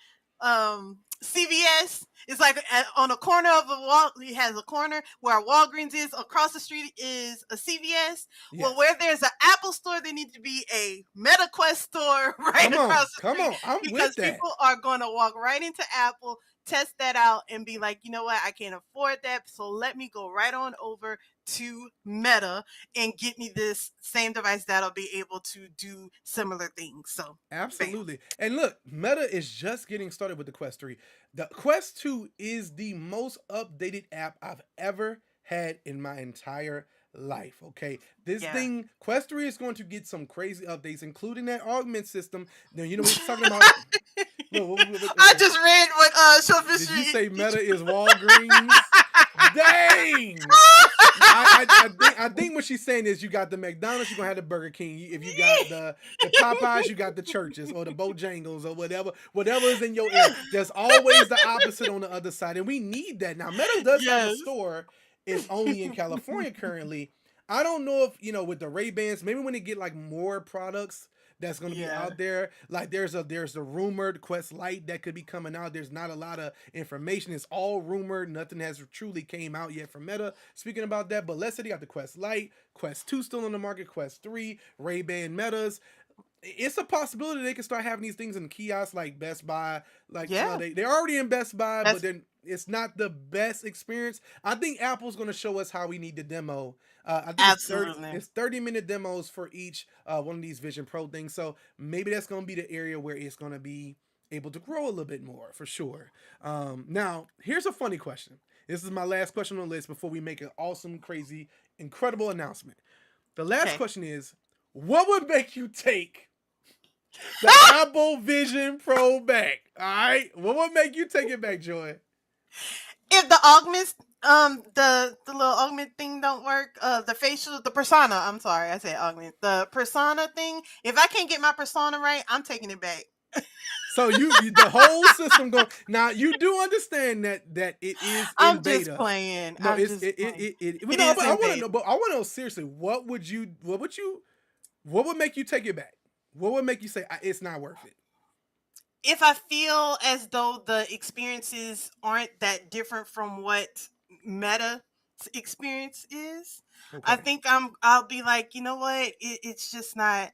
CVS is like on a corner of a wall. It has a corner where Walgreens is. Across the street is a CVS. Yes. Well, where there's an Apple store, there needs to be a Meta Quest store right across the street. I'm because with that. People are going to walk right into Apple, test that out, and be like, you know what? I can't afford that, so let me go right on over to Meta and get me this same device that'll be able to do similar things. So absolutely. And look, Meta is just getting started with the Quest 3. The Quest 2 is the most updated app I've ever had in my entire life. Okay, this thing, Quest 3 is going to get some crazy updates, including that augment system. Now, you know what we're talking about. I just read what Did you say Meta is Walgreens? Dang! I I think what she's saying is you got the McDonald's, you're gonna have the Burger King. If you got the Popeyes, you got the churches or the Bojangles or whatever is in your area. There's always the opposite on the other side, and we need that. Now, Meta does have a Yes. store. It's only in California currently. I don't know if with the Ray-Bans, maybe when they get like more products that's going to be out there. Like there's a rumored Quest Lite that could be coming out. There's not a lot of information. It's all rumored. Nothing has truly came out yet from Meta. Speaking about that, but let's say they got the Quest Lite, Quest 2 still on the market, Quest 3, Ray-Ban Metas. It's a possibility they can start having these things in kiosks like Best Buy. Like they're already in Best Buy, but then it's not the best experience. I think Apple's going to show us how we need to demo. I think it's 30-minute demos for each one of these Vision Pro things. So maybe that's going to be the area where it's going to be able to grow a little bit more for sure. Now, here's a funny question. This is my last question on the list before we make an awesome, crazy, incredible announcement. The last question is, what would make you take the Apple Vision Pro back? All right? What would make you take it back, Joy? If the augments, the little augment thing don't work, the persona, I'm sorry, I said augment. The persona thing, if I can't get my persona right, I'm taking it back. So you the whole system go now. You do understand that it is in I'm beta. Just playing. No, I'm it's just it, playing. it but no, but I want to know. But I want to know seriously. What would make you take it back? What would make you say it's not worth it? If I feel as though the experiences aren't that different from what Meta's experience is, I think I'll be like, you know what? It's just not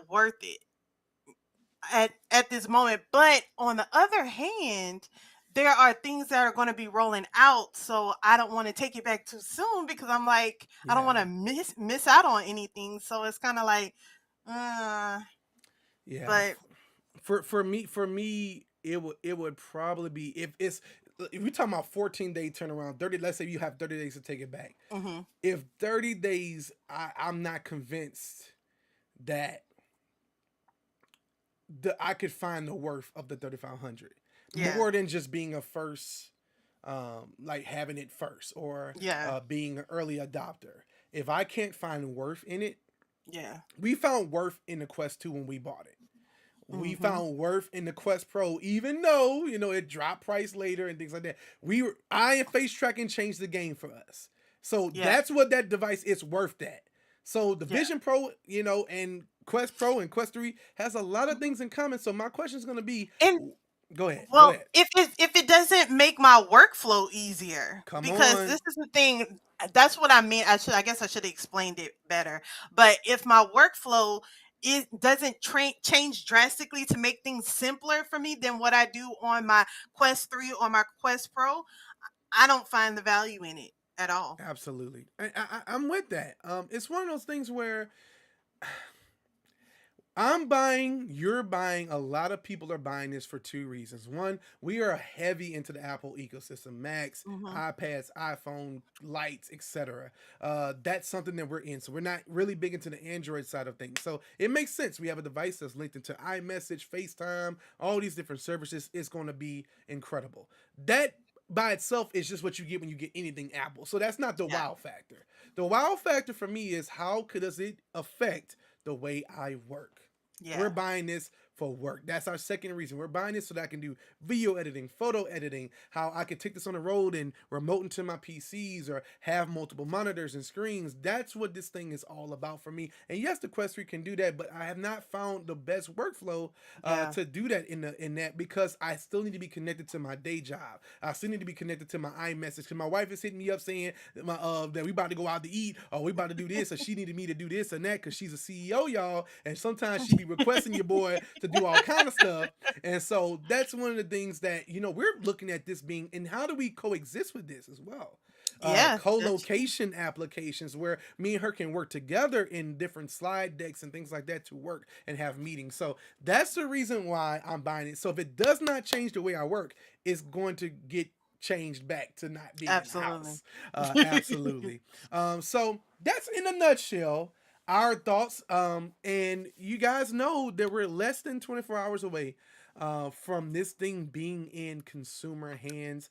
worth it at this moment. But on the other hand, there are things that are going to be rolling out, so I don't want to take it back too soon because I'm like, I don't want to miss out on anything. So it's kind of like, But for me, it would probably be if we talking about 14-day turnaround, 30. Let's say you have 30 days to take it back. Mm-hmm. If 30 days, I'm not convinced that I could find the worth of the 3500 more than just being a first, like having it first or being an early adopter. If I can't find worth in it, we found worth in the Quest 2 when we bought it. We found worth in the Quest Pro, even though it dropped price later and things like that. Eye and face tracking changed the game for us. So that's what that device is worth. That. So the Vision Pro, and Quest Pro and Quest 3 has a lot of things in common. So my question is going to be, go ahead. Well, go ahead. if it doesn't make my workflow easier, because this is the thing. That's what I mean. I guess I should have explained it better. But if my workflow doesn't change drastically to make things simpler for me than what I do on my Quest 3 or my Quest Pro, I don't find the value in it at all. Absolutely. I'm with that. It's one of those things where I'm buying, you're buying, a lot of people are buying this for two reasons. One, we are heavy into the Apple ecosystem, Macs, iPads, iPhone, lights, etc. That's something that we're in. So we're not really big into the Android side of things. So it makes sense. We have a device that's linked into iMessage, FaceTime, all these different services. It's going to be incredible. That by itself is just what you get when you get anything Apple. So that's not the wow factor. The wow factor for me is does it affect the way I work? We're buying this for work. That's our second reason. We're buying this so that I can do video editing, photo editing, how I can take this on the road and remote into my PCs or have multiple monitors and screens. That's what this thing is all about for me. And yes, the Quest 3 can do that, but I have not found the best workflow to do that in that, because I still need to be connected to my day job. I still need to be connected to my iMessage, because my wife is hitting me up saying that we about to go out to eat, or we about to do this, or she needed me to do this and that, because she's a CEO, y'all, and sometimes she be requesting your boy to do all kind of stuff. And so that's one of the things that we're looking at this being, and how do we coexist with this as well? Co-location applications where me and her can work together in different slide decks and things like that to work and have meetings. So that's the reason why I'm buying it. So if it does not change the way I work, it's going to get changed back to not being in-house. Absolutely. So that's in a nutshell our thoughts. And you guys know that we're less than 24 hours away from this thing being in consumer hands.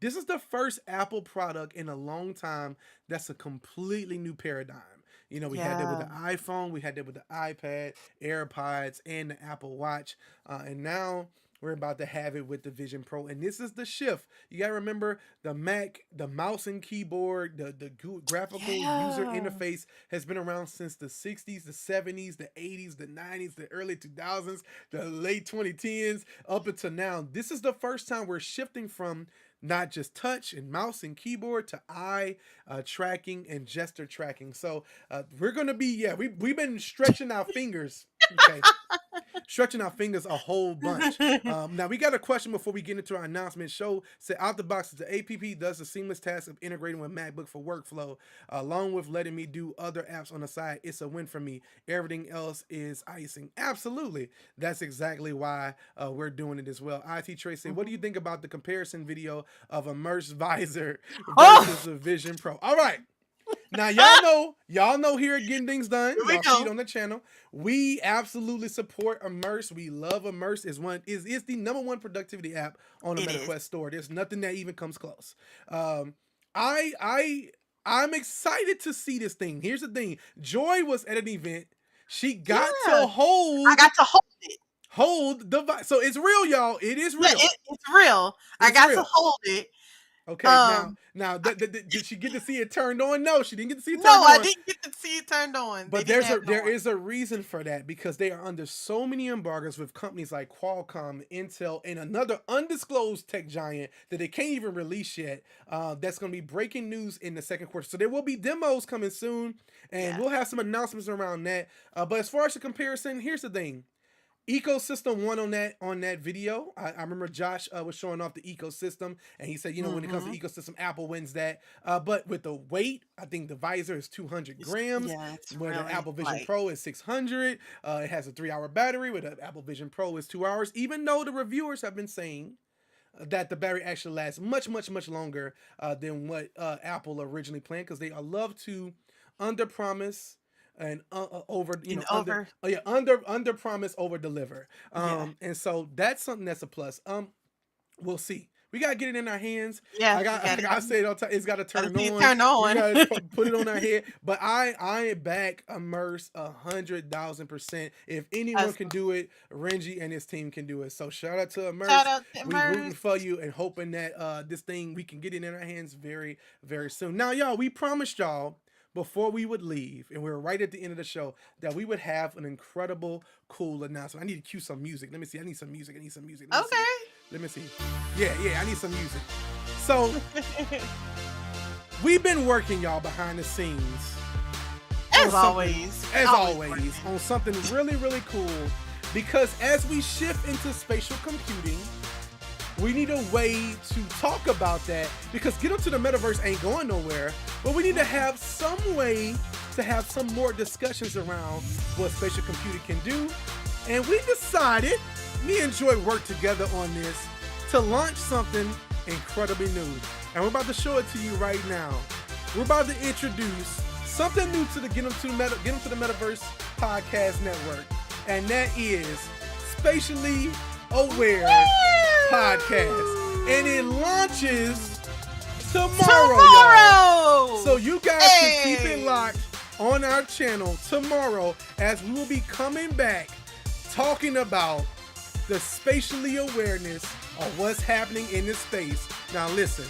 This is the first Apple product in a long time that's a completely new paradigm. You know, we had that with the iPhone, we had that with the iPad, AirPods, and the Apple Watch, and now we're about to have it with the Vision Pro, and this is the shift. You gotta remember the Mac, the mouse and keyboard, the graphical user interface has been around since the 60s, the 70s, the 80s, the 90s, the early 2000s, the late 2010s, up until now. This is the first time we're shifting from not just touch and mouse and keyboard to eye tracking and gesture tracking. So we're gonna be, we've been stretching our fingers. Okay. Stretching our fingers a whole bunch. Now we got a question before we get into our announcement. Show said out the box, the APP does the seamless task of integrating with MacBook for workflow, along with letting me do other apps on the side. It's a win for me. Everything else is icing. Absolutely. That's exactly why we're doing it as well. IT Trace said, what do you think about the comparison video of Immerse Visor versus the Vision Pro? All right. Now y'all know here at Getting Things Done. Y'all see it on the channel. We absolutely support Immerse. We love Immerse. It's the #1 productivity app on the MetaQuest store. There's nothing that even comes close. I'm excited to see this thing. Here's the thing. Joy was at an event. She got to hold. I got to hold it. Hold the so it's real, y'all. It is real. Yeah, it's real. I got to hold it. Okay, now did she get to see it turned on? No, she didn't get to see it turned on. No, I didn't get to see it turned on. But there is a reason for that, because they are under so many embargoes with companies like Qualcomm, Intel, and another undisclosed tech giant that they can't even release yet. That's going to be breaking news in the second quarter. So there will be demos coming soon, and we'll have some announcements around that. But as far as the comparison, here's the thing. Ecosystem won on that video. I remember Josh was showing off the ecosystem, and he said, when it comes to ecosystem, Apple wins that. But with the weight, I think the visor is 200 grams. Where the Apple Vision Pro is 600. It has a 3-hour battery. With the Apple Vision Pro is 2 hours. Even though the reviewers have been saying that the battery actually lasts much, much, much longer than what Apple originally planned, because they love to under-promise and over under promise, over deliver. And so that's something that's a plus. We'll see. We gotta get it in our hands. I say it all the time. It's gotta turn on. We gotta put it on our head. But I back Immerse 100,000%. If anyone can do it, Renji and his team can do it. So shout out to Immerse. We're rooting for you and hoping that this thing, we can get it in our hands very, very soon. Now, y'all, we promised y'all before we would leave, and we were right at the end of the show, that we would have an incredible, cool announcement. I need to cue some music. Let me see. I need some music. Let me see. Yeah, I need some music. So, we've been working, y'all, behind the scenes. As always, on something really, really cool. Because as we shift into spatial computing, we need a way to talk about that, because Get Into the Metaverse ain't going nowhere, but we need to have some way to have some more discussions around what spatial computing can do. And we decided, me and Joy worked together on this, to launch something incredibly new. And we're about to show it to you right now. We're about to introduce something new to the Get Into the Metaverse podcast network. And that is Spatially Aware Podcast, and it launches tomorrow. Y'all. So you guys can keep it locked on our channel tomorrow, as we will be coming back talking about the spatially awareness of what's happening in this space. Now listen,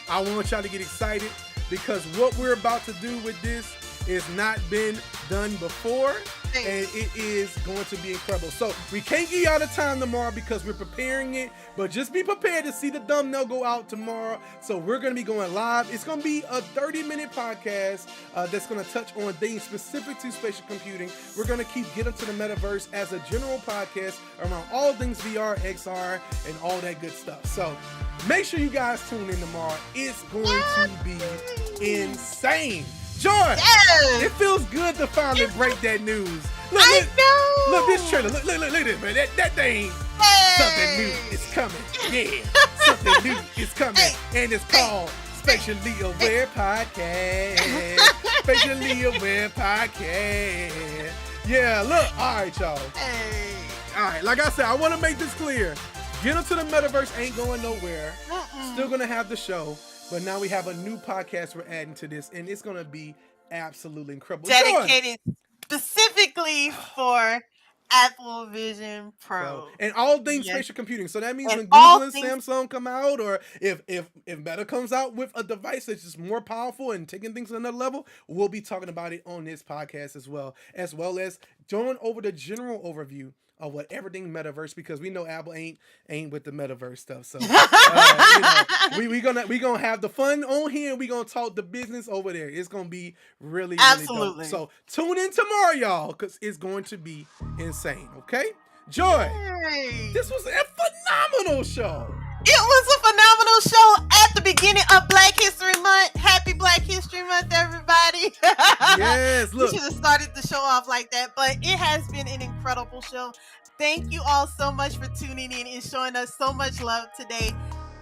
I want y'all to get excited, because what we're about to do with this has not been done before, and it is going to be incredible. So we can't give y'all the time tomorrow because we're preparing it, but just be prepared to see the thumbnail go out tomorrow. So we're going to be going live. It's going to be a 30-minute podcast that's going to touch on things specific to spatial computing. We're going to keep Get Into the Metaverse as a general podcast around all things VR, XR, and all that good stuff. So make sure you guys tune in tomorrow. It's going to be insane. Joy, it feels good to finally break that news. Look, this trailer. Look at this, man. That thing. Something new is coming. Yeah, something new is coming, and it's called Spatially Aware Podcast. Spatially Aware Podcast. Yeah, look. All right, y'all. All right, like I said, I want to make this clear. Get Into the Metaverse ain't going nowhere. Still gonna have the show, but now we have a new podcast we're adding to this, and it's gonna be absolutely incredible. Dedicated specifically for Apple Vision Pro. And all things Yes. spatial computing. So that means And when Google all and things- Samsung come out, or if Meta comes out with a device that's just more powerful and taking things to another level, we'll be talking about it on this podcast as well as going over the general overview of what everything Metaverse, because we know Apple ain't with the Metaverse stuff. So we gonna have the fun on here. We gonna talk the business over there. It's gonna be really Absolutely. dope. So tune in tomorrow, y'all, because it's going to be insane. Okay, Joy. Hey. This was a phenomenal show. It was a phenomenal show at the beginning of Black History Month. Happy Black History Month, everybody. Yes, look. We should have started the show off like that, but it has been an incredible show. Thank you all so much for tuning in and showing us so much love today.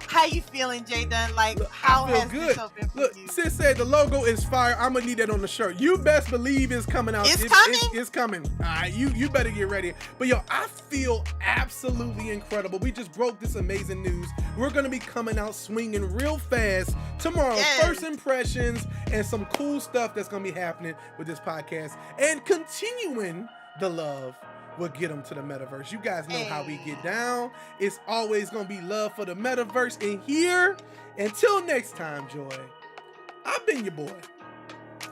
How you feeling, JDun? Like, Look, how I feel has good. the show been for Look, you? sis said the logo is fire. I'm gonna need that on the shirt. You best believe it's coming out. It's coming? It's coming. All right, you better get ready. But yo, I feel absolutely incredible. We just broke this amazing news. We're gonna be coming out swinging real fast tomorrow. Yes. First impressions and some cool stuff that's gonna be happening with this podcast and continuing the love. We'll get them to the Metaverse. You guys know how we get down. It's always going to be love for the Metaverse in here. Until next time, Joy, I've been your boy,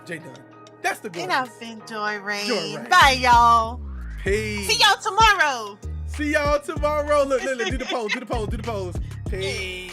JDun. That's the good. And I've been JoyReign. JoyReign. Bye, y'all. Peace. See y'all tomorrow. See y'all tomorrow. Look, do the pose. Peace.